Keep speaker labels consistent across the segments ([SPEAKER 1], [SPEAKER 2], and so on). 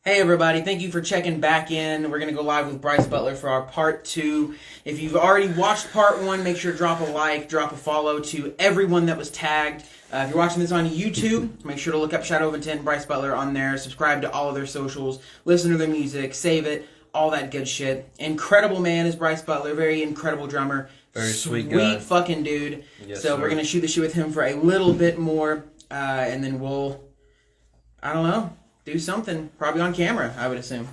[SPEAKER 1] Hey everybody, thank you for checking back in. We're going to go live with Bryce Butler for our part two. If you've already watched part one, make sure to drop a like, drop a follow to everyone that was tagged. If you're watching this on YouTube, make sure to look up Shadow of Intent, Bryce Butler on there, subscribe to all of their socials, listen to their music, save it, all that good shit. Incredible man is Bryce Butler, very incredible drummer.
[SPEAKER 2] Very sweet guy.
[SPEAKER 1] Sweet fucking dude.
[SPEAKER 2] Yes,
[SPEAKER 1] so
[SPEAKER 2] sir.
[SPEAKER 1] we're going to shoot the shit with him for a little bit more, and then we'll, I don't know, do something, probably on camera, I would assume.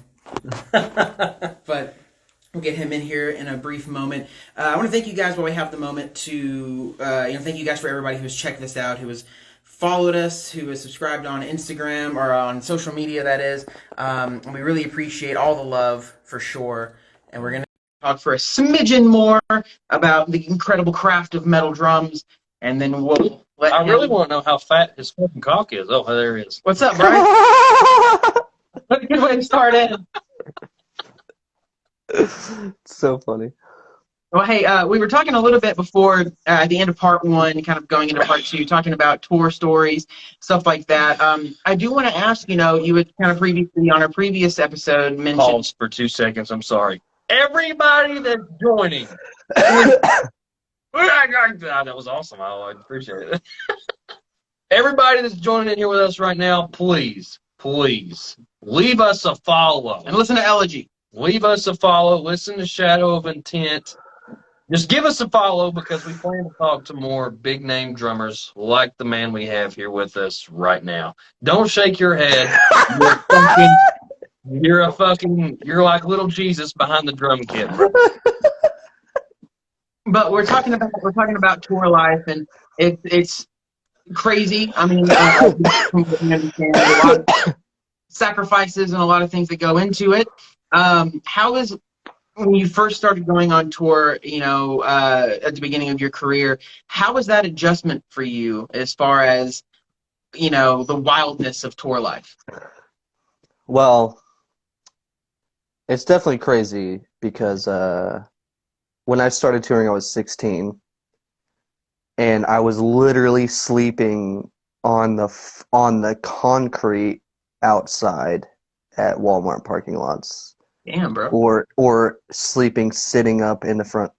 [SPEAKER 1] But we'll get him in here in a brief moment. I want to thank you guys while we have the moment to, thank you guys for everybody who has checked this out, who has followed us, who has subscribed on Instagram or on social media, that is. And we really appreciate all the love, for sure. And we're going to talk for a smidgen more about the incredible craft of metal drums, and then we'll let
[SPEAKER 2] I
[SPEAKER 1] him...
[SPEAKER 2] really want to know how fat his fucking cock is. Oh, there he is.
[SPEAKER 1] What's up, Bryce? What a good way to start it.
[SPEAKER 3] So funny.
[SPEAKER 1] Well, hey, we were talking a little bit before at the end of part one, kind of going into part two, talking about tour stories, stuff like that. I do want to ask, you had kind of previously on our previous episode mentioned...
[SPEAKER 2] Pause for 2 seconds. I'm sorry. Everybody that's joining. That was awesome. I appreciate it. Everybody that's joining in here with us right now, please leave us a follow.
[SPEAKER 1] And listen to Elegy.
[SPEAKER 2] Leave us a follow. Listen to Shadow of Intent. Just give us a follow because we plan to talk to more big name drummers like the man we have here with us right now. Don't shake your head. You're like little Jesus behind the drum kit.
[SPEAKER 1] But we're talking about tour life, and it's crazy. I mean, I completely understand a lot of sacrifices and a lot of things that go into it. How is, when you first started going on tour, at the beginning of your career, how was that adjustment for you as far as, the wildness of tour life?
[SPEAKER 3] Well, it's definitely crazy because when I started touring, I was 16, and I was literally sleeping on the concrete outside at Walmart parking lots.
[SPEAKER 1] Damn, bro.
[SPEAKER 3] Or sitting up in the front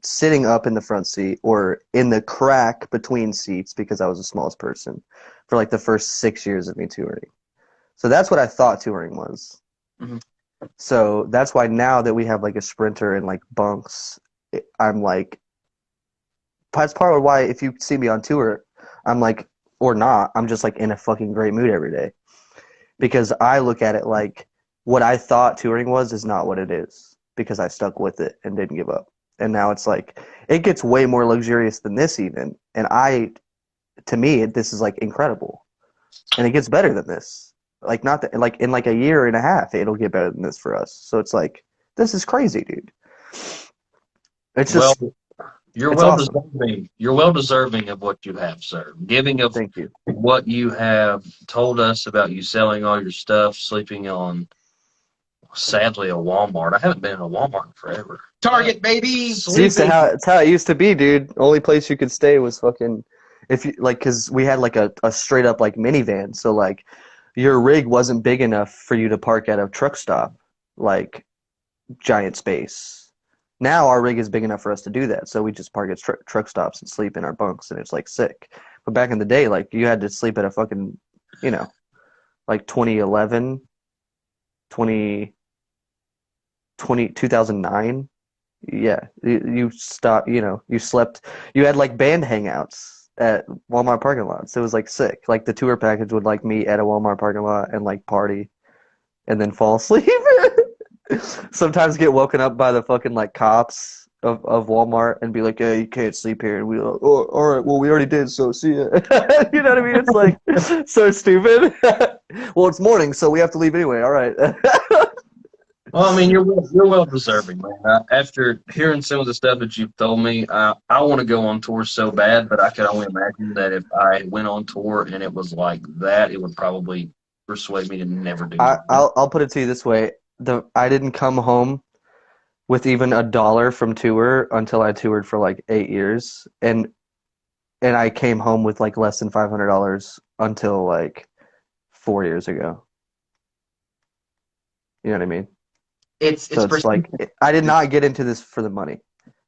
[SPEAKER 3] seat, or in the crack between seats because I was the smallest person for like the first 6 years of me touring. So that's what I thought touring was.
[SPEAKER 1] Mm-hmm.
[SPEAKER 3] So that's why now that we have like a Sprinter and like bunks, I'm like, that's part of why if you see me on tour, I'm like, or not, I'm just like in a fucking great mood every day. Because I look at it like what I thought touring was is not what it is, because I stuck with it and didn't give up. And now it's like, it gets way more luxurious than this even. And to me, this is like incredible. And it gets better than this. Like not that, like in like a year and a half, it'll get better than this for us. So it's like, this is crazy, dude. It's just,
[SPEAKER 2] you're
[SPEAKER 3] well awesome.
[SPEAKER 2] Deserving. You're well deserving of what you have, sir.
[SPEAKER 3] Thank you.
[SPEAKER 2] What you have told us about you selling all your stuff, sleeping on, sadly, a Walmart. I haven't been in a Walmart in forever.
[SPEAKER 1] Target, baby.
[SPEAKER 3] It's how it used to be, dude. Only place you could stay was fucking, if you like, because we had like a straight up like minivan, so like your rig wasn't big enough for you to park at a truck stop, like giant space. Now our rig is big enough for us to do that, so we just park at truck stops and sleep in our bunks, and it's like sick. But back in the day, like you had to sleep at a fucking, like 2011, 2009. Yeah, you stopped, you slept, you had like band hangouts at Walmart parking lots. It was like sick. Like the tour package would like meet at a Walmart parking lot and like party and then fall asleep. Sometimes get woken up by the fucking like cops of Walmart and be like, "Hey, you can't sleep here." And we like, "Oh, all right, well we already did, so see ya." You know what I mean? It's like so stupid. Well, it's morning, so we have to leave anyway. All right.
[SPEAKER 2] Well, I mean, you're well deserving, man. After hearing some of the stuff that you've told me, I want to go on tour so bad, but I could only imagine that if I went on tour and it was like that, it would probably persuade me to never do it.
[SPEAKER 3] I'll put it to you this way. I didn't come home with even $1 from tour until I toured for like 8 years, and I came home with like less than $500 until like 4 years ago. You know what I mean?
[SPEAKER 1] It's
[SPEAKER 3] So it's like I did not get into this for the money.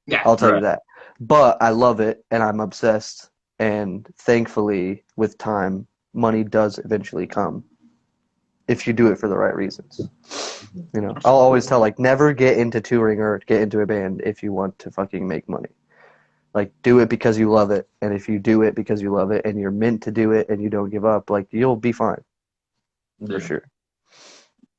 [SPEAKER 1] yeah.
[SPEAKER 3] I'll tell you
[SPEAKER 2] Right.
[SPEAKER 3] that. But I love it and I'm obsessed. And thankfully, with time, money does eventually come if you do it for the right reasons. You know, I'll always tell like never get into touring or get into a band if you want to fucking make money. Like do it because you love it, and if you do it because you love it and you're meant to do it and you don't give up, like you'll be fine
[SPEAKER 2] Yeah.
[SPEAKER 3] for sure.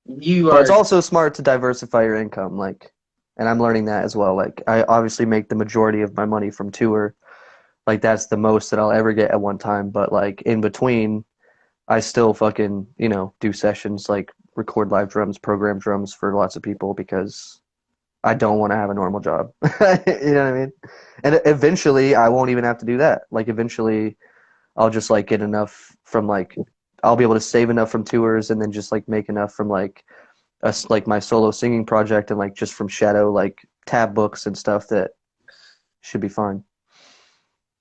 [SPEAKER 1] You
[SPEAKER 3] But it's
[SPEAKER 1] are
[SPEAKER 3] also smart to diversify your income, like, and I'm learning that as well. Like I obviously make the majority of my money from tour. Like that's the most that I'll ever get at one time, but like in between I still fucking, you know, do sessions like record live drums, program drums for lots of people because I don't want to have a normal job. You know what I mean? And eventually I won't even have to do that. Like eventually I'll just like get enough from like I'll be able to save enough from tours and then just like make enough from like us like my solo singing project and like just from Shadow like tab books and stuff that should be fine.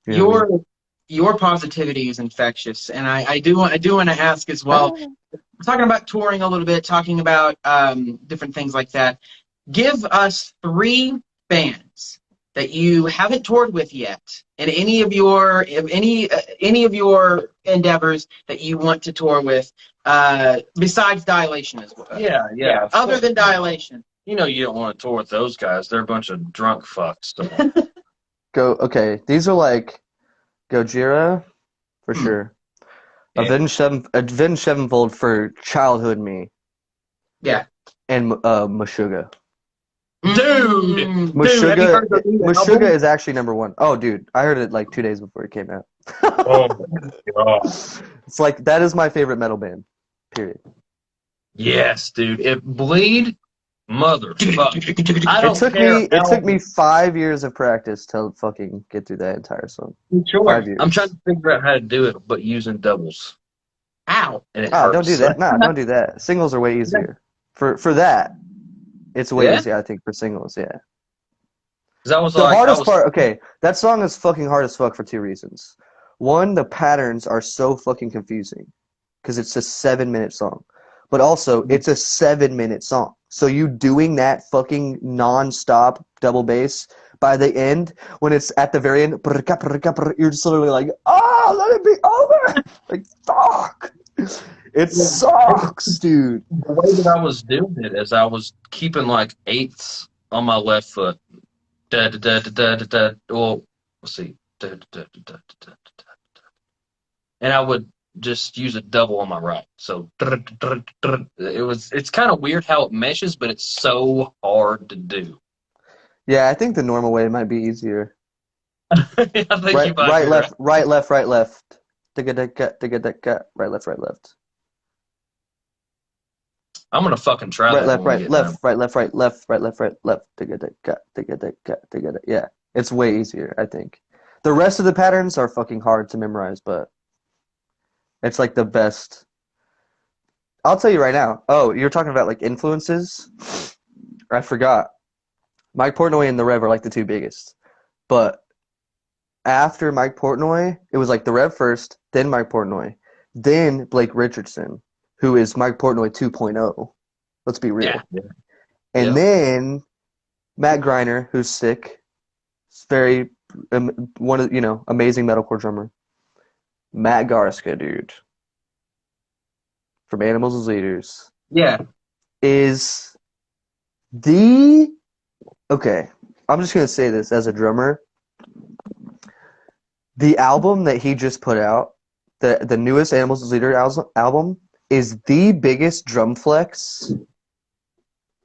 [SPEAKER 3] You know what I mean?
[SPEAKER 1] your positivity is infectious, and I do want to ask as well. We're talking about touring a little bit, talking about different things like that. Give us 3 bands that you haven't toured with yet, in any of your any of your endeavors that you want to tour with, besides Dilation as well.
[SPEAKER 2] Yeah.
[SPEAKER 1] Other than Dilation.
[SPEAKER 2] You know you don't want to tour with those guys. They're a bunch of drunk fucks. So.
[SPEAKER 3] Okay, these are like Gojira for
[SPEAKER 1] Hmm.
[SPEAKER 3] sure.
[SPEAKER 2] Yeah.
[SPEAKER 3] Avenged Sevenfold for childhood me,
[SPEAKER 1] Yeah.
[SPEAKER 3] and Meshuggah.
[SPEAKER 2] Dude, have you
[SPEAKER 3] Meshuggah,
[SPEAKER 2] heard the new
[SPEAKER 3] Meshuggah
[SPEAKER 2] album?
[SPEAKER 3] is actually number one. Oh, dude, I heard it like 2 days before it came out.
[SPEAKER 2] Oh my god.
[SPEAKER 3] It's like that is my favorite metal band. Period.
[SPEAKER 2] Yes, dude. It bleed, motherfucker. I
[SPEAKER 3] It
[SPEAKER 2] don't
[SPEAKER 3] took
[SPEAKER 2] care
[SPEAKER 3] me it
[SPEAKER 2] how
[SPEAKER 3] took me 5 years of practice to fucking get through that entire song.
[SPEAKER 2] sure.
[SPEAKER 3] 5
[SPEAKER 2] I'm trying
[SPEAKER 3] years.
[SPEAKER 2] to figure out how to do it, but using doubles,
[SPEAKER 1] Ow.
[SPEAKER 2] and it
[SPEAKER 3] Ah, don't do
[SPEAKER 2] hurts.
[SPEAKER 3] that. Nah, don't do that. Singles are way easier. For that, it's way
[SPEAKER 2] Yeah,
[SPEAKER 3] easier, I think, for singles, yeah.
[SPEAKER 2] because I was
[SPEAKER 3] The
[SPEAKER 2] like, I
[SPEAKER 3] hardest
[SPEAKER 2] was.
[SPEAKER 3] part, okay, that song is fucking hard as fuck for 2 reasons. One, the patterns are so fucking confusing because it's a 7-minute song. But also, it's a 7-minute song. So you doing that fucking non-stop double bass by the end, when it's at the very end, you're just literally like, oh, let it be over. Like, fuck. It sucks, dude.
[SPEAKER 2] The way that I was doing it is I was keeping like eighths on my left foot. Da da da da da da. Da. Well, let's see. Da, da, da, da, da, da, da, da. And I would just use a double on my right. So it's kind of weird how it meshes, but it's so hard to do.
[SPEAKER 3] Yeah, I think the normal way might be easier.
[SPEAKER 2] I think you
[SPEAKER 3] Right,
[SPEAKER 2] might be
[SPEAKER 3] right,
[SPEAKER 2] right.
[SPEAKER 3] left, right, left, right, left. Digga, right, left, right, left.
[SPEAKER 2] I'm gonna fucking try
[SPEAKER 3] Right,
[SPEAKER 2] that
[SPEAKER 3] left,
[SPEAKER 2] when we
[SPEAKER 3] right,
[SPEAKER 2] get done.
[SPEAKER 3] left, right, left, right, left, right, left, right, left. Digga. Yeah, it's way easier, I think. The rest of the patterns are fucking hard to memorize, but it's like the best. I'll tell you right now. Oh, you're talking about like influences? I forgot. Mike Portnoy and the Rev are like the 2 biggest. But after Mike Portnoy, it was like the Rev first, then Mike Portnoy, then Blake Richardson, who is Mike Portnoy 2.0. Let's be real.
[SPEAKER 2] Yeah.
[SPEAKER 3] And
[SPEAKER 2] Yeah.
[SPEAKER 3] then Matt Greiner, who's sick. It's very one of amazing metalcore drummer. Matt Garska, dude, from Animals as Leaders,
[SPEAKER 1] Yeah.
[SPEAKER 3] is the okay. I'm just gonna say this as a drummer. The album that he just put out, the newest Animals as Leaders album, is the biggest drum flex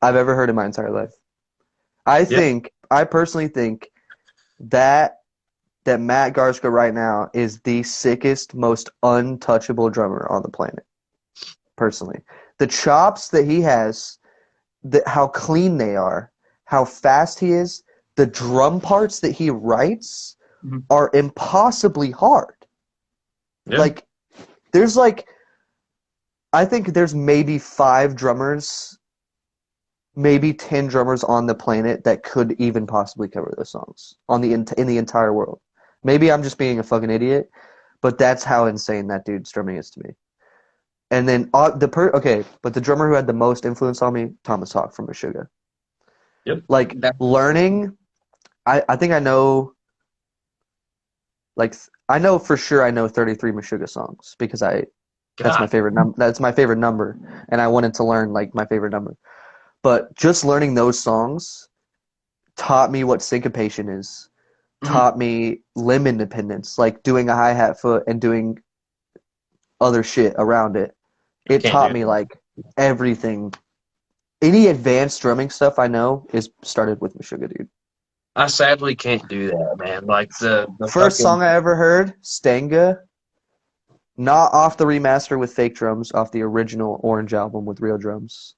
[SPEAKER 3] I've ever heard in my entire life. I personally think that Matt Garska right now is the sickest, most untouchable drummer on the planet. Personally, the chops that he has, how clean they are, how fast he is, the drum parts that he writes
[SPEAKER 1] Mhm.
[SPEAKER 3] are impossibly hard.
[SPEAKER 2] Yeah.
[SPEAKER 3] Like, I think there's maybe 5 drummers, maybe 10 drummers on the planet that could even possibly cover those songs in the entire world. Maybe I'm just being a fucking idiot, but that's how insane that dude's drumming is to me. And then but the drummer who had the most influence on me, Thomas Hawk from Meshuggah.
[SPEAKER 2] Yep.
[SPEAKER 3] Like learning, I think I know. Like I know for sure I know 33 Meshuggah songs because that's my favorite number. That's my favorite number, and I wanted to learn like my favorite number. But just learning those songs taught me what syncopation is. Taught me limb independence, like doing a hi-hat foot and doing other shit around it. It taught me like everything. Any advanced drumming stuff I know is started with Meshuggah, dude.
[SPEAKER 2] I sadly can't do that, man. Like the
[SPEAKER 3] First song I ever heard, Stanga, not off the remaster with fake drums, off the original Orange album with real drums.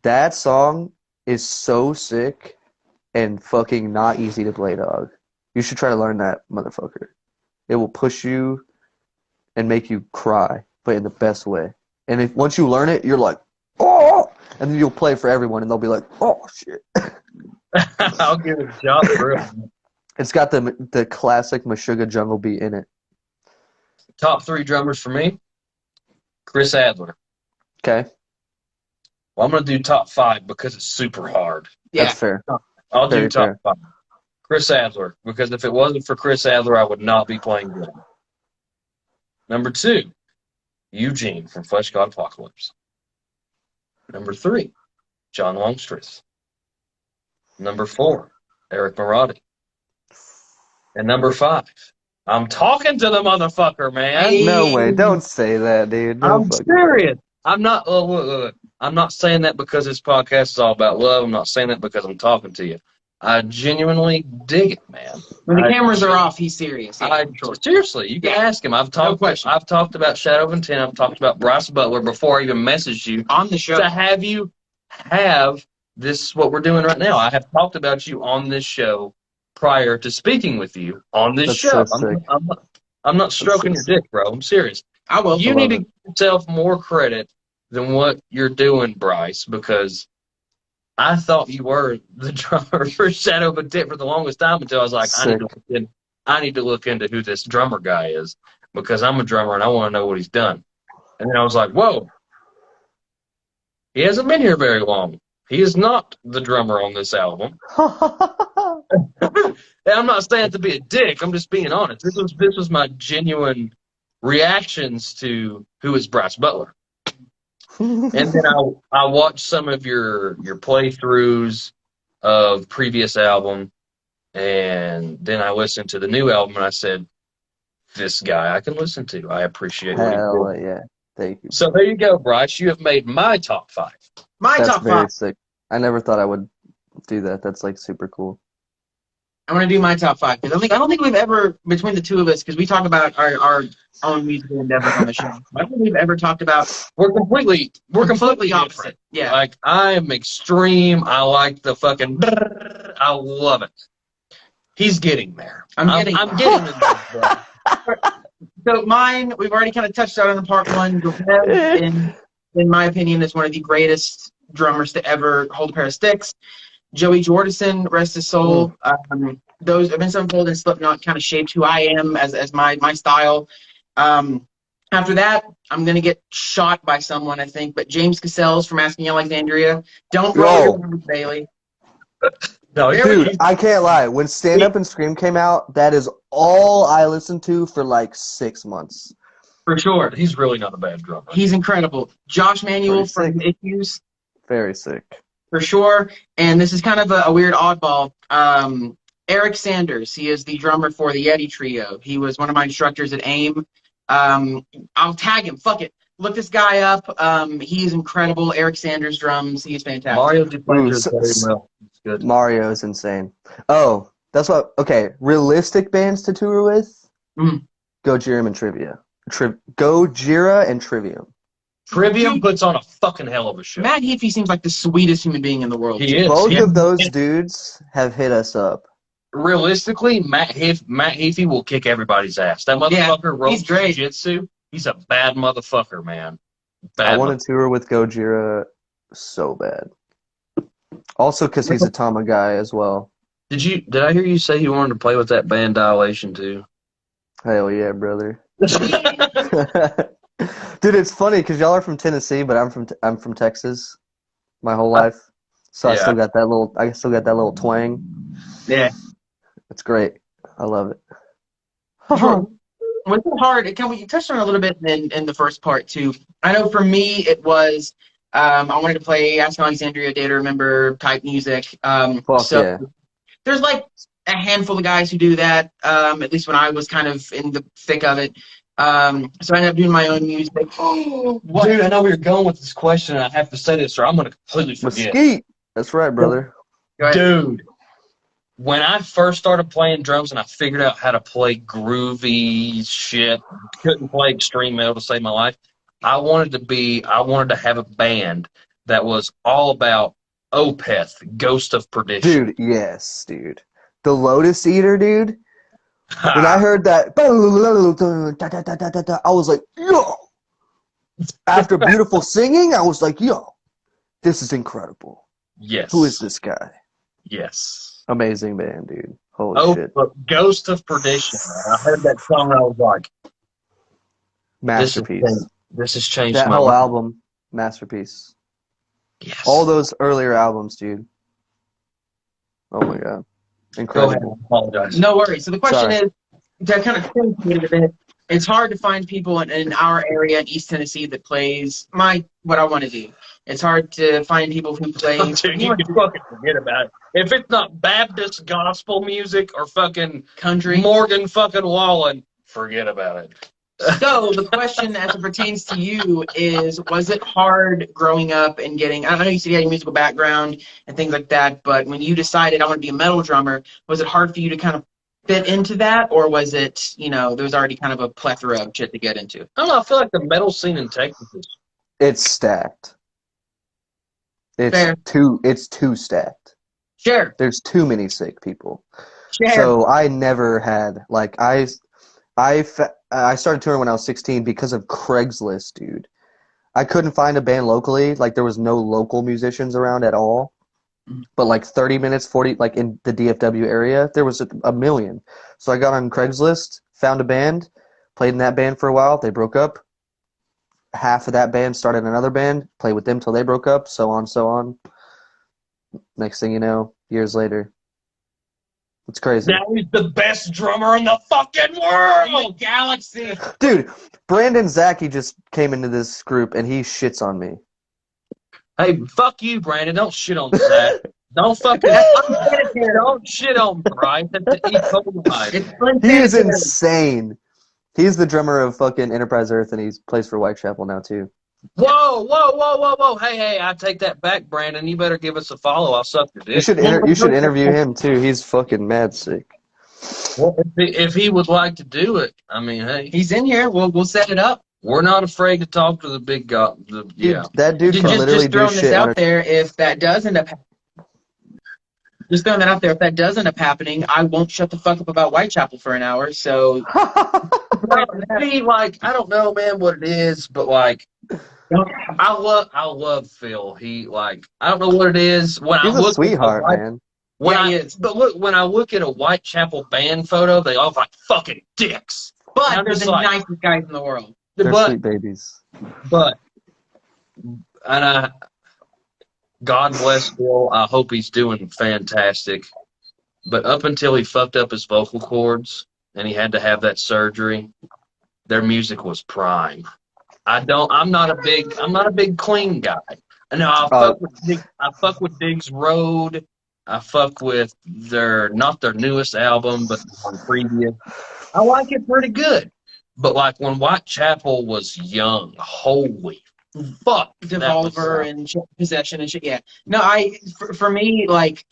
[SPEAKER 3] That song is so sick and fucking not easy to play, dog. You should try to learn that, motherfucker. It will push you and make you cry, but in the best way. And once you learn it, you're like, oh! And then you'll play for everyone, and they'll be like, oh, shit.
[SPEAKER 2] I'll give it a shot for it.
[SPEAKER 3] It's got the classic Meshuggah jungle beat in it.
[SPEAKER 2] Top 3 drummers for me, Chris Adler.
[SPEAKER 3] Okay.
[SPEAKER 2] Well, I'm going to do top 5 because it's super hard.
[SPEAKER 1] Yeah.
[SPEAKER 3] That's fair.
[SPEAKER 2] I'll
[SPEAKER 3] Very
[SPEAKER 2] do top
[SPEAKER 3] fair.
[SPEAKER 2] 5. Chris Adler, because if it wasn't for Chris Adler, I would not be playing good. Number 2, Eugene from Flesh God Apocalypse. Number 3, John Longstreth. Number 4, Eric Marotti. And number 5, I'm talking to the motherfucker, man.
[SPEAKER 3] No way. Don't say that, dude. No
[SPEAKER 2] I'm
[SPEAKER 3] fucking
[SPEAKER 2] serious. I'm not. Look. I'm not saying that because this podcast is all about love. I'm not saying that because I'm talking to you. I genuinely dig it, man.
[SPEAKER 1] When the cameras are off, he's serious. Yeah,
[SPEAKER 2] Seriously, you can ask him. I've talked about Shadow of Intent. I've talked about Bryce Butler before I even messaged you
[SPEAKER 1] on the show
[SPEAKER 2] to have you have this. What we're doing right now. I have talked about you on this show prior to speaking with you on this show.
[SPEAKER 3] so sick.
[SPEAKER 2] I'm not stroking your dick, bro. I'm serious.
[SPEAKER 1] I will.
[SPEAKER 2] You need to give yourself more credit than what you're doing, Bryce, because I thought you were the drummer for Shadow of Intent for the longest time until I was like, I need to look into who this drummer guy is because I'm a drummer and I want to know what he's done. And then I was like, whoa, he hasn't been here very long. He is not the drummer on this album. And I'm not saying to be a dick. I'm just being honest. This was my genuine reactions to who is Bryce Butler. And then I watched some of your playthroughs of previous album, and then I listened to the new album, and I said, this guy I can listen to. I appreciate what he's doing.
[SPEAKER 3] Yeah. Thank you.
[SPEAKER 2] So there you go, Bryce. You have made my top 5.
[SPEAKER 3] That's very sick. I never thought I would do that. That's like super cool.
[SPEAKER 1] I'm gonna do my top 5 because I don't think we've ever, between the two of us, because we talk about our own musical endeavors on the show. I don't think we've ever talked about.
[SPEAKER 2] We're completely
[SPEAKER 1] opposite.
[SPEAKER 2] different.
[SPEAKER 1] Yeah.
[SPEAKER 2] Like I am extreme. I like the fucking. I love it. He's getting there. I'm getting there.
[SPEAKER 1] So mine, we've already kind of touched on in part 1. In my opinion, is one of the greatest drummers to ever hold a pair of sticks. Joey Jordison, rest his soul. Those Events Unfold and Slipknot kind of shaped who I am as my style. After that, I'm going to get shot by someone, I think, but James Cassell's from Asking Alexandria. Don't roll your numbers, Bailey.
[SPEAKER 2] No,
[SPEAKER 3] dude, I can't lie. When Stand Up and Scream came out, that is all I listened to for like 6 months.
[SPEAKER 2] For sure. He's really not a bad drummer.
[SPEAKER 1] He's incredible. Josh Manuel from Issues.
[SPEAKER 3] Very sick.
[SPEAKER 1] For sure. And this is kind of a weird oddball. Eric Sanders, he is the drummer for the Yeti Trio. He was one of my instructors at AIM. I'll tag him. Fuck it. Look this guy up. He's incredible. Eric Sanders drums. He's fantastic.
[SPEAKER 2] Mario plays very well. It's good.
[SPEAKER 3] Mario is insane. Oh, that's what. Okay, realistic bands to tour with. Gojira and Trivia. Gojira and Trivium.
[SPEAKER 2] Trivium puts on a fucking hell of a show.
[SPEAKER 1] Matt Heafy seems like the sweetest human being in the world.
[SPEAKER 2] He is.
[SPEAKER 3] Both of those dudes have hit us up.
[SPEAKER 2] Realistically, Matt Heafy will kick everybody's ass. That motherfucker wrote jiu-jitsu. He's a bad motherfucker, man.
[SPEAKER 3] I want to tour with Gojira so bad. Also because he's a Tama guy as well.
[SPEAKER 2] Did I hear you say you wanted to play with that band Dilation too?
[SPEAKER 3] Hell yeah, brother. Dude, it's funny because y'all are from Tennessee, but I'm from Texas my whole life. So I
[SPEAKER 2] Yeah.
[SPEAKER 3] still got that little twang.
[SPEAKER 2] Yeah.
[SPEAKER 3] It's great. I love it.
[SPEAKER 1] Sure. Was it hard? You touched on it a little bit in the first part too. I know for me it was I wanted to play Ask Alexandria Day to Remember type music.
[SPEAKER 3] Fuck
[SPEAKER 1] So
[SPEAKER 3] yeah.
[SPEAKER 1] there's like a handful of guys who do that. At least when I was kind of in the thick of it. So I ended up doing my own music. What?
[SPEAKER 2] Dude, I know where you're going with this question, and I have to say this, or I'm going to completely forget.
[SPEAKER 3] Mesquite. That's right, brother.
[SPEAKER 1] Go ahead.
[SPEAKER 2] Dude, when I first started playing drums and I figured out how to play groovy shit, couldn't play extreme metal to save my life, I wanted to have a band that was all about Opeth, Ghost of Perdition.
[SPEAKER 3] Dude, yes, dude. The Lotus Eater, dude. When I heard that, I was like, yo. After beautiful singing, I was like, yo, this is incredible.
[SPEAKER 2] Yes.
[SPEAKER 3] Who is this guy?
[SPEAKER 2] Yes.
[SPEAKER 3] Amazing band, dude. Holy shit.
[SPEAKER 2] Ghost of Perdition. Man. I heard that song and I was like,
[SPEAKER 3] Masterpiece.
[SPEAKER 2] This has changed
[SPEAKER 3] That
[SPEAKER 2] my
[SPEAKER 3] whole
[SPEAKER 2] life.
[SPEAKER 3] album, masterpiece.
[SPEAKER 2] Yes.
[SPEAKER 3] All those earlier albums, dude. Oh my god.
[SPEAKER 2] Go ahead.
[SPEAKER 3] Incredible.
[SPEAKER 2] I apologize.
[SPEAKER 1] No worries. So the question
[SPEAKER 3] Sorry.
[SPEAKER 1] is, to kind of translate it a bit, it's hard to find people in our area in East Tennessee that plays what I want to do. It's hard to find people who play.
[SPEAKER 2] Dude, you can fucking forget about it. If it's not Baptist gospel music or fucking
[SPEAKER 1] country.
[SPEAKER 2] Morgan fucking Wallen, forget about it.
[SPEAKER 1] So the question as it pertains to you is, was it hard growing up and getting, I know you said you had a musical background and things like that, but when you decided I want to be a metal drummer, was it hard for you to kind of fit into that, or was it, there was already kind of a plethora of shit to get into?
[SPEAKER 2] I don't know, I feel like the metal scene in Texas is...
[SPEAKER 3] It's stacked.
[SPEAKER 1] Fair.
[SPEAKER 3] It's too stacked.
[SPEAKER 1] Sure.
[SPEAKER 3] There's too many sick people.
[SPEAKER 1] Sure.
[SPEAKER 3] So I never had I started touring when I was 16 because of Craigslist, dude. I couldn't find a band locally. Like, there was no local musicians around at all. But like 30 minutes, 40, like in the DFW area, there was a million. So I got on Craigslist, found a band, played in that band for a while. They broke up. Half of that band started another band, played with them till they broke up, so on, so on. Next thing you know, years later. It's crazy.
[SPEAKER 2] Now he's the best drummer in the fucking world!
[SPEAKER 1] Galaxy.
[SPEAKER 3] Dude, Brandon Zachy just came into this group and he shits on me.
[SPEAKER 2] Hey, fuck you, Brandon. Don't shit on Zach. Don't fucking... Don't shit on Bryce.
[SPEAKER 3] He is insane. He's the drummer of fucking Enterprise Earth, and he plays for Whitechapel now, too.
[SPEAKER 2] Whoa. Hey, I take that back, Brandon. You better give us a follow. I'll suck your dick.
[SPEAKER 3] You should interview him, too. He's fucking mad sick.
[SPEAKER 2] Well, if he would like to do it, I mean, hey.
[SPEAKER 1] He's in here. We'll set it up.
[SPEAKER 2] We're not afraid to talk to the big guy. Yeah.
[SPEAKER 3] That dude can literally
[SPEAKER 1] just
[SPEAKER 3] do
[SPEAKER 1] throwing
[SPEAKER 3] shit.
[SPEAKER 1] this out there, if that does end up just throwing that out there, if that does end up happening, I won't shut the fuck up about Whitechapel for an hour, so...
[SPEAKER 2] See, like, I don't know, man, what it is, but, like, I love Phil. He, like, I don't know what it is.
[SPEAKER 3] He's a sweetheart, man.
[SPEAKER 1] He is.
[SPEAKER 2] But look, when I look at a Whitechapel band photo, they all like fucking dicks.
[SPEAKER 1] But they're the nicest guys in the world.
[SPEAKER 3] They're sweet babies.
[SPEAKER 2] But, and God bless Phil. I hope he's doing fantastic. But up until he fucked up his vocal cords and he had to have that surgery, their music was prime. I'm not a big clean guy. No, I fuck with Diggs Road. I fuck with not their newest album, but the previous. I like it pretty good. But like when Whitechapel was young, holy fuck.
[SPEAKER 1] Devolver and Possession and shit. Yeah. No, for me, like,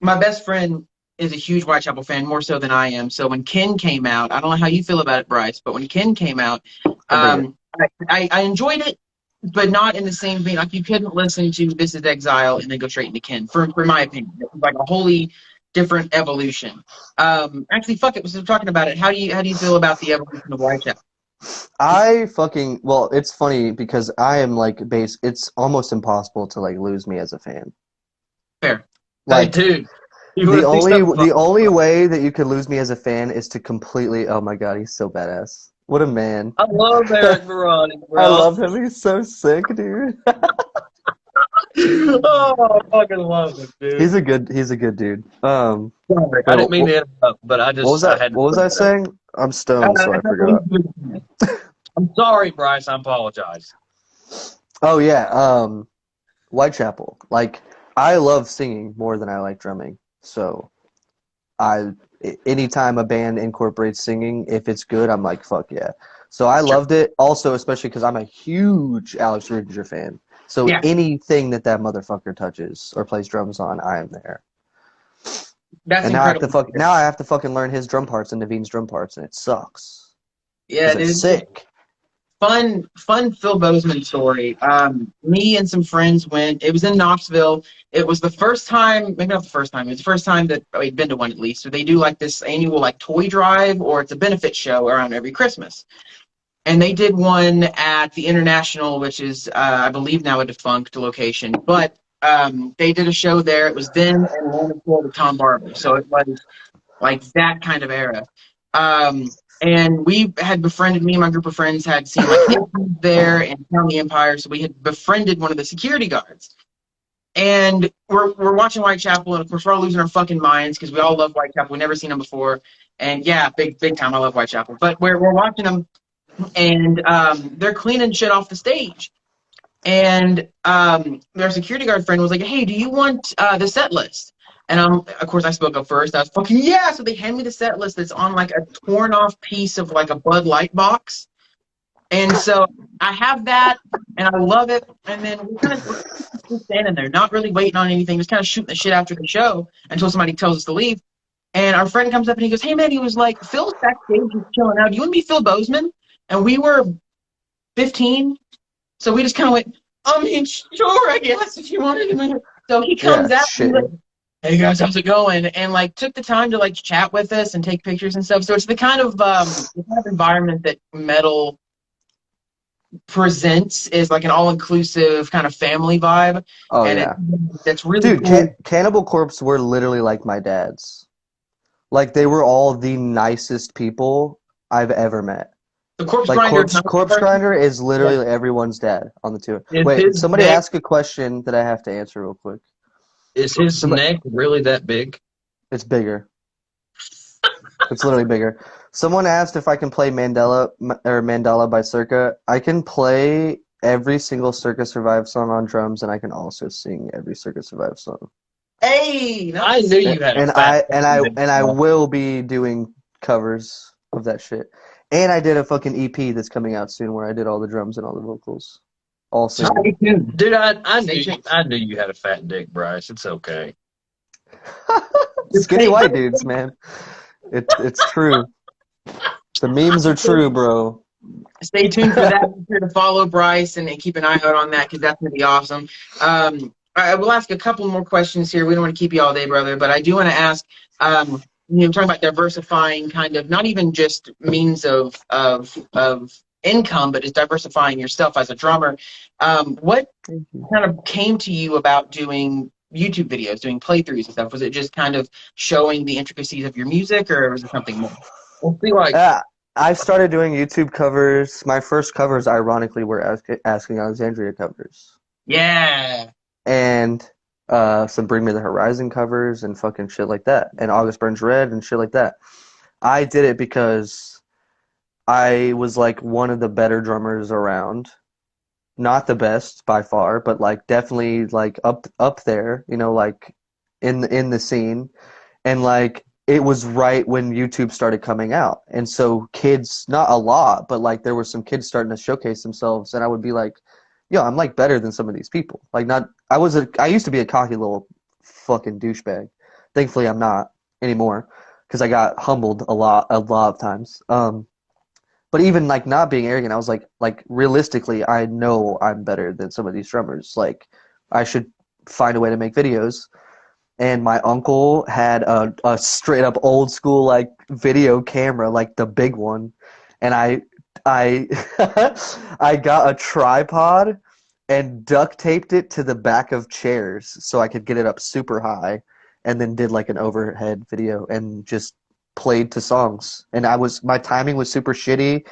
[SPEAKER 1] my best friend is a huge Whitechapel fan, more so than I am. So when Ken came out, I don't know how you feel about it, Bryce, but when Ken came out, I enjoyed it, but not in the same vein. Like, you couldn't listen to This Is Exile and then go straight into Ken, for my opinion. It was like a wholly different evolution. Actually, fuck it. We're talking about it. How do you feel about the evolution of Whitechapel?
[SPEAKER 3] Well, it's funny because I am like it's almost impossible to like lose me as a fan.
[SPEAKER 1] Fair.
[SPEAKER 3] Like,
[SPEAKER 2] hey, dude.
[SPEAKER 3] The only way that you could lose me as a fan is to completely, oh my god, he's so badass. What a man.
[SPEAKER 2] I love Eric Veronic,
[SPEAKER 3] I
[SPEAKER 2] bro.
[SPEAKER 3] love him. He's so sick, dude.
[SPEAKER 2] Oh, I fucking love him, dude.
[SPEAKER 3] He's a good dude.
[SPEAKER 2] Sorry, I
[SPEAKER 3] Wait,
[SPEAKER 2] didn't mean to interrupt, but I had to
[SPEAKER 3] what was
[SPEAKER 2] bring
[SPEAKER 3] I
[SPEAKER 2] that up.
[SPEAKER 3] saying? I'm stoned, so I forgot.
[SPEAKER 2] I'm sorry, Bryce. I apologize.
[SPEAKER 3] Oh yeah, Whitechapel. Like, I love singing more than I like drumming. So anytime a band incorporates singing, if it's good, I'm like, fuck yeah. So I
[SPEAKER 2] Sure.
[SPEAKER 3] loved it. Also, especially because I'm a huge Alex Rudinger fan. So
[SPEAKER 1] Yeah,
[SPEAKER 3] anything that motherfucker touches or plays drums on, I am there.
[SPEAKER 1] that's
[SPEAKER 3] And now
[SPEAKER 1] incredible.
[SPEAKER 3] I have to fucking learn his drum parts and Naveen's drum parts, and it sucks
[SPEAKER 1] Yeah,
[SPEAKER 3] because they're
[SPEAKER 1] dude.
[SPEAKER 3] sick.
[SPEAKER 1] Fun Phil Bozeman story. Me and some friends went. It was in Knoxville. It was the first time, maybe not the first time. It was the first time that we'd been to one at least. So they do like this annual like toy drive, or it's a benefit show around every Christmas. And they did one at the International, which is I believe now a defunct location. But they did a show there. It was them and Lana Ford with Tom Barber. So it was like that kind of era. And we had befriended, me and my group of friends had seen like Hitler there and County Empire, so we had befriended one of the security guards. And we're watching Whitechapel, and of course we're all losing our fucking minds because we all love Whitechapel. We've never seen them before, and yeah, big time. I love Whitechapel, but we're watching them, and they're cleaning shit off the stage. And their security guard friend was like, "Hey, do you want the set list?" And of course, I spoke up first. I was fucking yeah. So they hand me the set list that's on like a torn off piece of like a Bud Light box. And so I have that, and I love it. And then we're just standing there, not really waiting on anything, just kind of shooting the shit after the show until somebody tells us to leave. And our friend comes up and he goes, "Hey man," he was like, "Phil's backstage, just chilling out. Do you want to be Phil Bozeman?" And we were 15, so we just kind of went, "I mean, sure, I guess, if you wanted to." So he comes
[SPEAKER 3] Yeah,
[SPEAKER 1] out and he's
[SPEAKER 3] shit.
[SPEAKER 1] like, "Hey guys, how's it going?" And like took the time to like chat with us and take pictures and stuff. So it's the kind of environment that metal presents, is like an all-inclusive kind of family vibe.
[SPEAKER 3] Oh
[SPEAKER 1] And
[SPEAKER 3] yeah,
[SPEAKER 1] that's really
[SPEAKER 3] dude.
[SPEAKER 1] cool.
[SPEAKER 3] Cannibal Corpse were literally like my dads. Like, they were all the nicest people I've ever met.
[SPEAKER 1] The Corpse
[SPEAKER 3] Like,
[SPEAKER 1] Grinder,
[SPEAKER 3] Corpse Grinder is literally everyone's dad on the tour.
[SPEAKER 2] Is
[SPEAKER 3] Wait,
[SPEAKER 2] his
[SPEAKER 3] somebody
[SPEAKER 2] neck
[SPEAKER 3] ask a question that I have to answer real quick.
[SPEAKER 2] is his
[SPEAKER 3] Somebody,
[SPEAKER 2] neck really that big?
[SPEAKER 3] it's bigger. It's literally bigger. Someone asked if I can play Mandala by Circa. I can play every single Circa Survive song on drums, and I can also sing every Circa Survive song.
[SPEAKER 1] hey,
[SPEAKER 2] I
[SPEAKER 1] nice.
[SPEAKER 2] knew you had a
[SPEAKER 3] And
[SPEAKER 2] fat.
[SPEAKER 3] I will be doing covers of that shit. And I did a fucking EP that's coming out soon where I did all the drums and all the vocals, all singing.
[SPEAKER 2] Dude, I knew you had a fat dick, Bryce. It's okay.
[SPEAKER 3] Skinny white dudes, man. It's true. The memes are true, bro.
[SPEAKER 1] Stay tuned for that. Be sure to follow Bryce and keep an eye out on that because that's going to be awesome. I will ask a couple more questions here. We don't want to keep you all day, brother, but I do want to ask. Talking about diversifying, kind of not even just means of income, but just diversifying yourself as a drummer. What kind of came to you about doing YouTube videos, doing playthroughs and stuff? Was it just kind of showing the intricacies of your music, or was it something more?
[SPEAKER 2] We'll see, like,
[SPEAKER 3] I started doing YouTube covers. My first covers, ironically, were Asking Alexandria covers.
[SPEAKER 1] Yeah.
[SPEAKER 3] And some Bring Me the Horizon covers and fucking shit like that. And August Burns Red and shit like that. I did it because I was like one of the better drummers around. Not the best by far, but like definitely like up there, like in the scene. And like it was right when YouTube started coming out. And so kids, not a lot, but like there were some kids starting to showcase themselves, and I would be like, yo, I'm like better than some of these people. Like, not I used to be a cocky little fucking douchebag. Thankfully I'm not anymore because I got humbled a lot of times. But even like not being arrogant, I was like realistically, I know I'm better than some of these drummers. Like, I should find a way to make videos. And my uncle had a straight up old school like video camera, like the big one, and I I got a tripod and duct taped it to the back of chairs so I could get it up super high, and then did like an overhead video and just played to songs. And my timing was super shitty,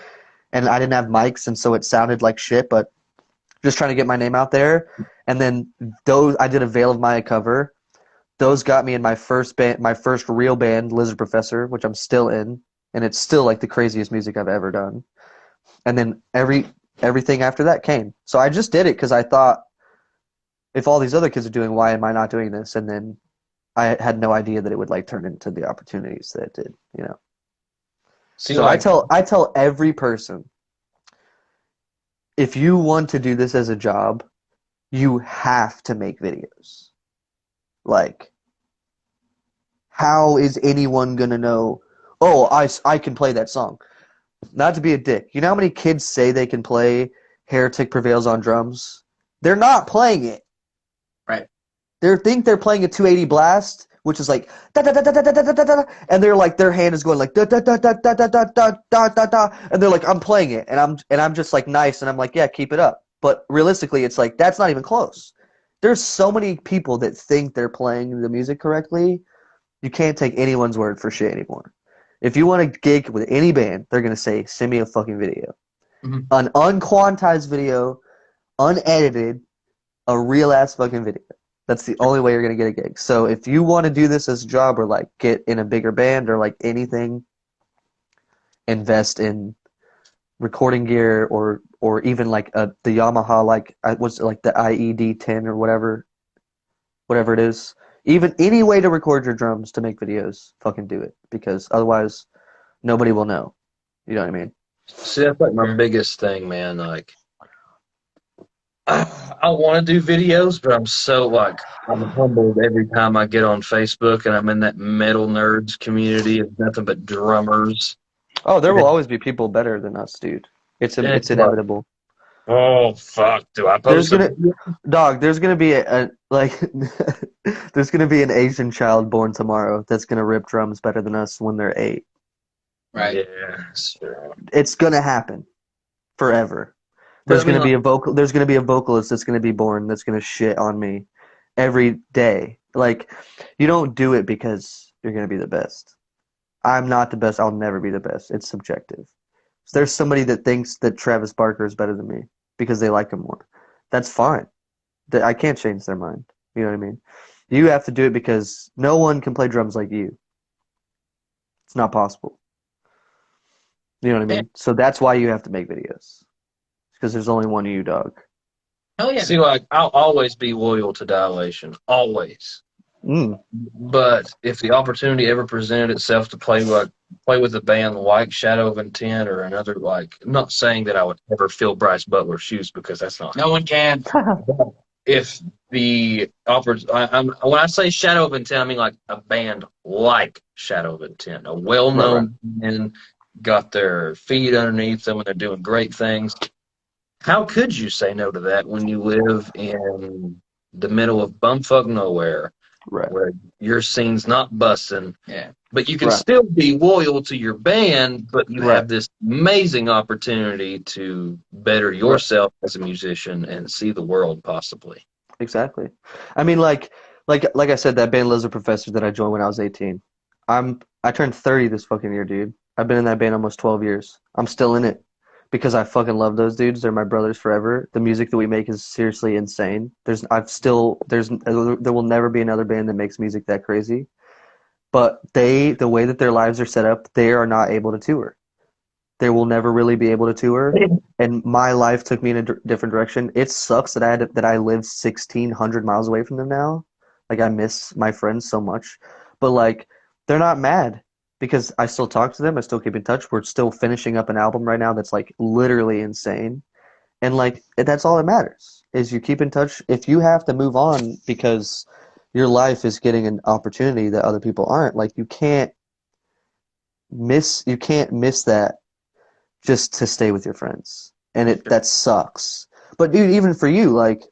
[SPEAKER 3] and I didn't have mics, and so it sounded like shit, but just trying to get my name out there. And then I did a Veil of Maya cover. Those got me in my first band, my first real band, Lizard Professor, which I'm still in, and it's still like the craziest music I've ever done. And then everything after that came. So I just did it because I thought, if all these other kids are doing, why am I not doing this? And then I had no idea that it would like turn into the opportunities that it did, you know.
[SPEAKER 2] See,
[SPEAKER 3] So
[SPEAKER 2] like,
[SPEAKER 3] I tell every person, if you want to do this as a job, you have to make videos. Like, how is anyone gonna know, oh, I can play that song? Not to be a dick. You know how many kids say they can play Heretic Prevails on drums? They're not playing it.
[SPEAKER 1] Right.
[SPEAKER 3] They think they're playing a 280 blast, which is like da da da da da da da da da, and they're like their hand is going like da da da da da da da da da da da, and they're like I'm playing it, and I'm just like nice, and I'm like yeah, keep it up. But realistically, it's like that's not even close. There's so many people that think they're playing the music correctly. You can't take anyone's word for shit anymore. If you want to gig with any band, they're gonna say send me a fucking video, an unquantized video, unedited, a real ass fucking video. That's the only way you're going to get a gig. So if you want to do this as a job or like get in a bigger band or like anything, invest in recording gear or even like the Yamaha, like what's like the IED-10 or whatever it is. Even any way to record your drums to make videos, fucking do it, because otherwise nobody will know. You know what I mean?
[SPEAKER 2] see, that's like my biggest thing, man. Like, I want to do videos, but I'm humbled every time I get on Facebook and I'm in that metal nerds community of nothing but drummers.
[SPEAKER 3] Oh, there
[SPEAKER 2] And
[SPEAKER 3] will always be people better than us, dude. It's
[SPEAKER 2] it's like,
[SPEAKER 3] inevitable.
[SPEAKER 2] oh fuck, do I
[SPEAKER 3] There's
[SPEAKER 2] post a
[SPEAKER 3] gonna,
[SPEAKER 2] video?
[SPEAKER 3] dog. There's gonna be a like, there's gonna be an Asian child born tomorrow that's gonna rip drums better than us when they're 8.
[SPEAKER 1] Right.
[SPEAKER 2] Yeah, sure.
[SPEAKER 3] It's gonna happen forever.
[SPEAKER 2] But I mean, like,
[SPEAKER 3] There's gonna be a vocalist that's gonna be born that's gonna shit on me every day. Like, you don't do it because you're gonna be the best. I'm not the best. I'll never be the best. It's subjective. So there's somebody that thinks that Travis Barker is better than me because they like him more. That's fine. I can't change their mind. You know what I mean? You have to do it because no one can play drums like you. It's not possible. You know what I mean? So that's why you have to make videos. Because there's only one of you, dog.
[SPEAKER 1] Hell yeah.
[SPEAKER 2] see, like, I'll always be loyal to Dilation, always.
[SPEAKER 3] Mm.
[SPEAKER 2] But if the opportunity ever presented itself to play with a band like Shadow of Intent or another, like, I'm not saying that I would ever fill Bryce Butler's shoes because that's not.
[SPEAKER 1] No one can.
[SPEAKER 2] If the when I say Shadow of Intent, I mean like a band like Shadow of Intent, a well-known band, got their feet underneath them and they're doing great things. How could you say no to that when you live in the middle of bumfuck nowhere,
[SPEAKER 3] Right.
[SPEAKER 2] where your scene's not busting,
[SPEAKER 1] Yeah.
[SPEAKER 2] but you can
[SPEAKER 3] Right.
[SPEAKER 2] still be loyal to your band, but you
[SPEAKER 3] Right.
[SPEAKER 2] have this amazing opportunity to better yourself as a musician and see the world possibly.
[SPEAKER 3] Exactly. I mean, like I said, that band Lizard Professor that I joined when I was 18. I turned 30 this fucking year, dude. I've been in that band almost 12 years. I'm still in it because I fucking love those dudes. They're my brothers forever. The music that we make is seriously insane. There will never be another band that makes music that crazy. But the way that their lives are set up, they are not able to tour. They will never really be able to tour. And my life took me in a different direction. It sucks that I live 1,600 miles away from them now. Like, I miss my friends so much. But like, they're not mad because I still talk to them. I still keep in touch. We're still finishing up an album right now that's like literally insane. And like, that's all that matters is you keep in touch. If you have to move on because your life is getting an opportunity that other people aren't, like, you can't miss that just to stay with your friends. And that sucks. But dude, even for you, like,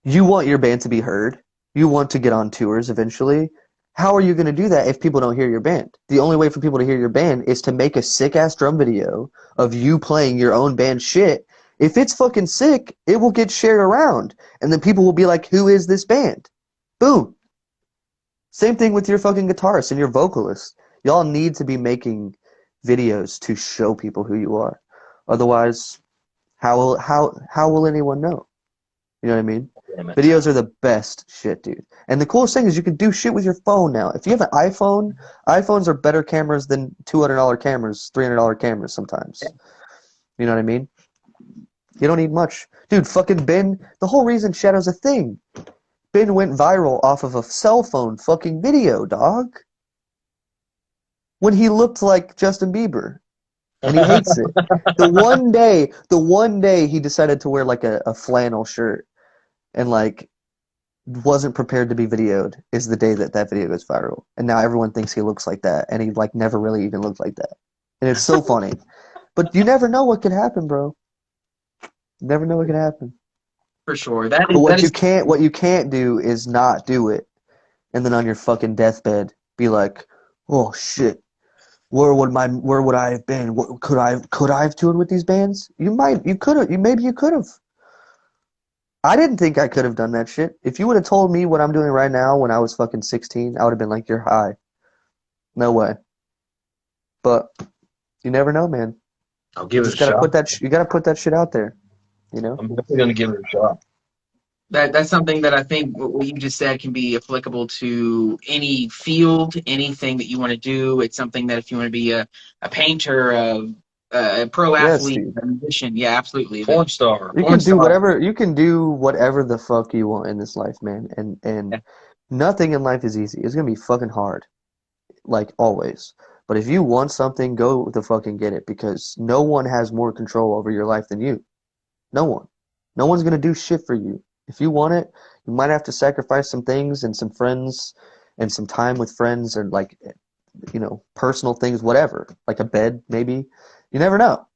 [SPEAKER 3] you want your band to be heard. You want to get on tours eventually. How are you going to do that if people don't hear your band? The only way for people to hear your band is to make a sick-ass drum video of you playing your own band shit. If it's fucking sick, it will get shared around. And then people will be like, who is this band? Boom. Same thing with your fucking guitarist and your vocalist. Y'all need to be making videos to show people who you are. Otherwise, how will anyone know? You know what I mean?
[SPEAKER 2] Damn it.
[SPEAKER 3] Videos are the best shit, dude. And the coolest thing is you can do shit with your phone now. If you have an iPhone, iPhones are better cameras than $200 cameras, $300 cameras sometimes. You know what I mean? You don't need much. Dude, fucking Ben, the whole reason Shadow's a thing, Ben went viral off of a cell phone fucking video, dog. When he looked like Justin Bieber. And he hates it. The one day he decided to wear like a flannel shirt and like wasn't prepared to be videoed is the day that video goes viral. And now everyone thinks he looks like that, and he like never really even looked like that. And it's so funny. But you never know what could happen, bro. You never know what could happen.
[SPEAKER 1] For sure.
[SPEAKER 3] But what you can't do is not do it, and then on your fucking deathbed be like, oh shit. Where would I have been? What, could I have toured with these bands? Maybe you could have. I didn't think I could have done that shit. If you would have told me what I'm doing right now when I was fucking 16, I would have been like, you're high. No way. But you never know, man.
[SPEAKER 2] I'll give
[SPEAKER 3] You
[SPEAKER 2] it a
[SPEAKER 3] just gotta
[SPEAKER 2] shot.
[SPEAKER 3] you gotta put that shit out there. You know?
[SPEAKER 2] I'm definitely going to give it a shot.
[SPEAKER 1] That's something that I think what you just said can be applicable to any field, anything that you want to do. It's something that if you want to be a painter, a pro athlete,
[SPEAKER 3] dude.
[SPEAKER 1] a musician, yeah, absolutely.
[SPEAKER 2] Porn star.
[SPEAKER 3] You can do whatever the fuck you want in this life, man. And nothing in life is easy. It's gonna be fucking hard. Like always. But if you want something, go the fucking get it, because no one has more control over your life than you. No one. No one's gonna do shit for you. If you want it, you might have to sacrifice some things and some friends and some time with friends, and like, you know, personal things, whatever. Like a bed, maybe. You never know.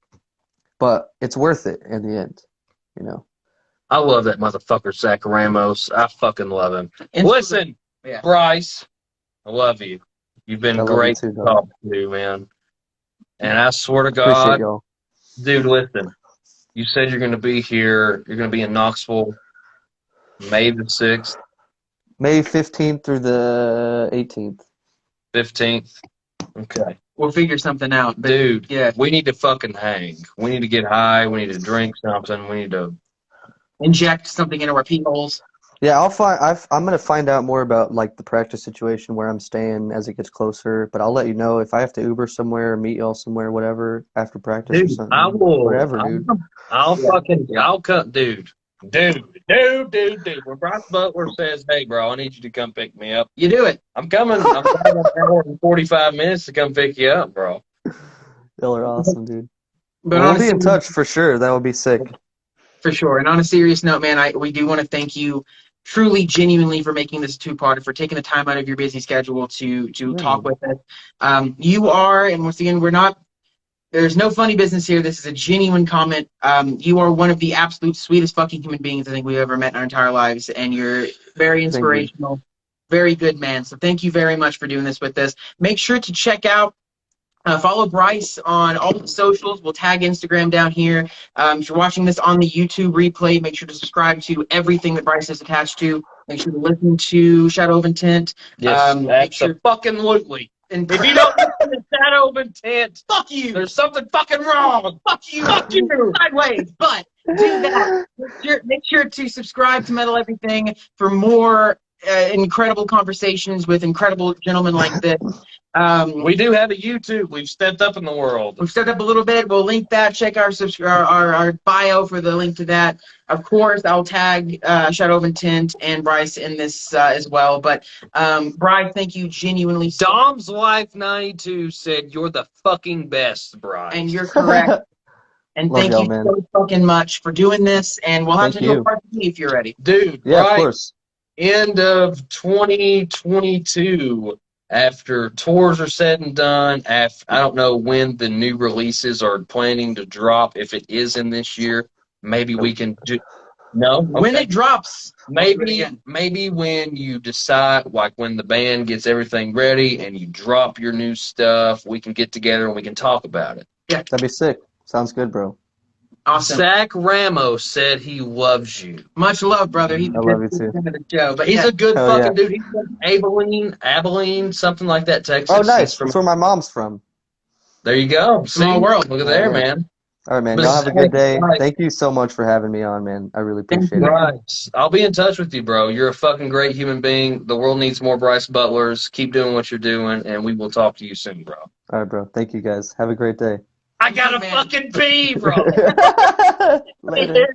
[SPEAKER 3] But it's worth it in the end, you know.
[SPEAKER 2] I love that motherfucker, Zach Ramos. I fucking love him.
[SPEAKER 1] And-
[SPEAKER 2] Listen,
[SPEAKER 1] Yeah.
[SPEAKER 2] Bryce, I love you. You've been
[SPEAKER 3] I love you
[SPEAKER 2] great
[SPEAKER 3] too,
[SPEAKER 2] to
[SPEAKER 3] dog.
[SPEAKER 2] talk to, man. And I swear to
[SPEAKER 3] Appreciate
[SPEAKER 2] God,
[SPEAKER 3] y'all.
[SPEAKER 2] dude, listen. You said you're going to be here. You're going to be in Knoxville May the 6th,
[SPEAKER 3] May 15th through the 18th.
[SPEAKER 2] 15th. Okay.
[SPEAKER 1] We'll figure something out. But
[SPEAKER 2] Dude,
[SPEAKER 1] yeah,
[SPEAKER 2] we need to fucking hang. We need to get high. We need to drink something. We need to.
[SPEAKER 1] inject something into our pee holes.
[SPEAKER 3] Yeah, I'm gonna find out more about like the practice situation where I'm staying as it gets closer. But I'll let you know if I have to Uber somewhere, or meet y'all somewhere, whatever, after practice or
[SPEAKER 2] Dude,
[SPEAKER 3] something.
[SPEAKER 2] I will.
[SPEAKER 3] Whatever, dude.
[SPEAKER 2] I'll cut, dude. When Bryce Butler says, "Hey, bro, I need you to come pick me up,"
[SPEAKER 1] You do it.
[SPEAKER 2] I'm coming. I'm coming an hour and 45 minutes to come pick you up, bro.
[SPEAKER 3] Y'all are awesome, dude.
[SPEAKER 1] But
[SPEAKER 3] We'll be
[SPEAKER 1] honestly,
[SPEAKER 3] in touch for sure. That would be sick.
[SPEAKER 1] for sure. And on a serious note, man, we do want to thank you truly, genuinely for making this two-parter, for taking the time out of your busy schedule to talk with us. You are, and once again, there's no funny business here. This is a genuine comment. You are one of the absolute sweetest fucking human beings I think we've ever met in our entire lives, and you're very inspirational, very good man. So thank you very much for doing this with us. Make sure to check out, follow Bryce on all the socials. We'll tag Instagram down here. If you're watching this on the YouTube replay, make sure to subscribe to everything that Bryce is attached to. Make sure to listen to Shadow of Intent.
[SPEAKER 2] Yes, absolutely.
[SPEAKER 1] And
[SPEAKER 2] If you don't listen to Shadow of Intent,
[SPEAKER 1] fuck you.
[SPEAKER 2] there's something fucking wrong.
[SPEAKER 1] Fuck you. Sideways. But do that. Make sure to subscribe to Metal Everything for more incredible conversations with incredible gentlemen like this.
[SPEAKER 2] We do have a YouTube. We've stepped up in the world.
[SPEAKER 1] We've stepped up a little bit. We'll link that. Check our bio for the link to that. Of course, I'll tag Shadow of Intent and Bryce in this as well. But Bryce, thank you genuinely.
[SPEAKER 2] Dom's Life 92 said, "You're the fucking best, Bryce."
[SPEAKER 1] And you're correct. And
[SPEAKER 3] Love
[SPEAKER 1] thank
[SPEAKER 3] y'all,
[SPEAKER 1] you
[SPEAKER 3] man.
[SPEAKER 1] so fucking much for doing this. And we'll have
[SPEAKER 3] Thank
[SPEAKER 1] to do
[SPEAKER 3] you.
[SPEAKER 1] a part 3 if you're ready.
[SPEAKER 2] Dude,
[SPEAKER 3] Yeah,
[SPEAKER 2] right?
[SPEAKER 3] of course.
[SPEAKER 2] End of 2022. After tours are said and done, I don't know when the new releases are planning to drop. If it is in this year, maybe we can do. No,
[SPEAKER 1] When
[SPEAKER 2] okay.
[SPEAKER 1] it drops,
[SPEAKER 2] Maybe when you decide, like when the band gets everything ready and you drop your new stuff, we can get together and we can talk about it.
[SPEAKER 1] Yeah,
[SPEAKER 3] That'd be sick. Sounds good, bro.
[SPEAKER 1] awesome.
[SPEAKER 2] Zach Ramos said he loves you.
[SPEAKER 1] Much love, brother. He's
[SPEAKER 3] I love you too.
[SPEAKER 1] of the show. But
[SPEAKER 2] He's a good
[SPEAKER 3] Hell
[SPEAKER 2] fucking
[SPEAKER 3] yeah.
[SPEAKER 2] dude. He's from Abilene, something like that, Texas.
[SPEAKER 3] Oh, nice.
[SPEAKER 2] He's from,
[SPEAKER 3] That's where my mom's from.
[SPEAKER 2] there you go.
[SPEAKER 1] Small
[SPEAKER 2] See?
[SPEAKER 1] world.
[SPEAKER 2] Look at there,
[SPEAKER 3] Yeah.
[SPEAKER 2] man.
[SPEAKER 3] All right, man.
[SPEAKER 2] But
[SPEAKER 3] Y'all have a good day.
[SPEAKER 2] Bryce,
[SPEAKER 3] Thank you so much for having me on, man. I really appreciate it.
[SPEAKER 2] Bryce, I'll be in touch with you, bro. You're a fucking great human being. The world needs more Bryce Butlers. Keep doing what you're doing, and we will talk to you soon, bro.
[SPEAKER 3] All right, bro. Thank you, guys. Have a great day.
[SPEAKER 2] I gotta fucking pee, bro.
[SPEAKER 3] Later.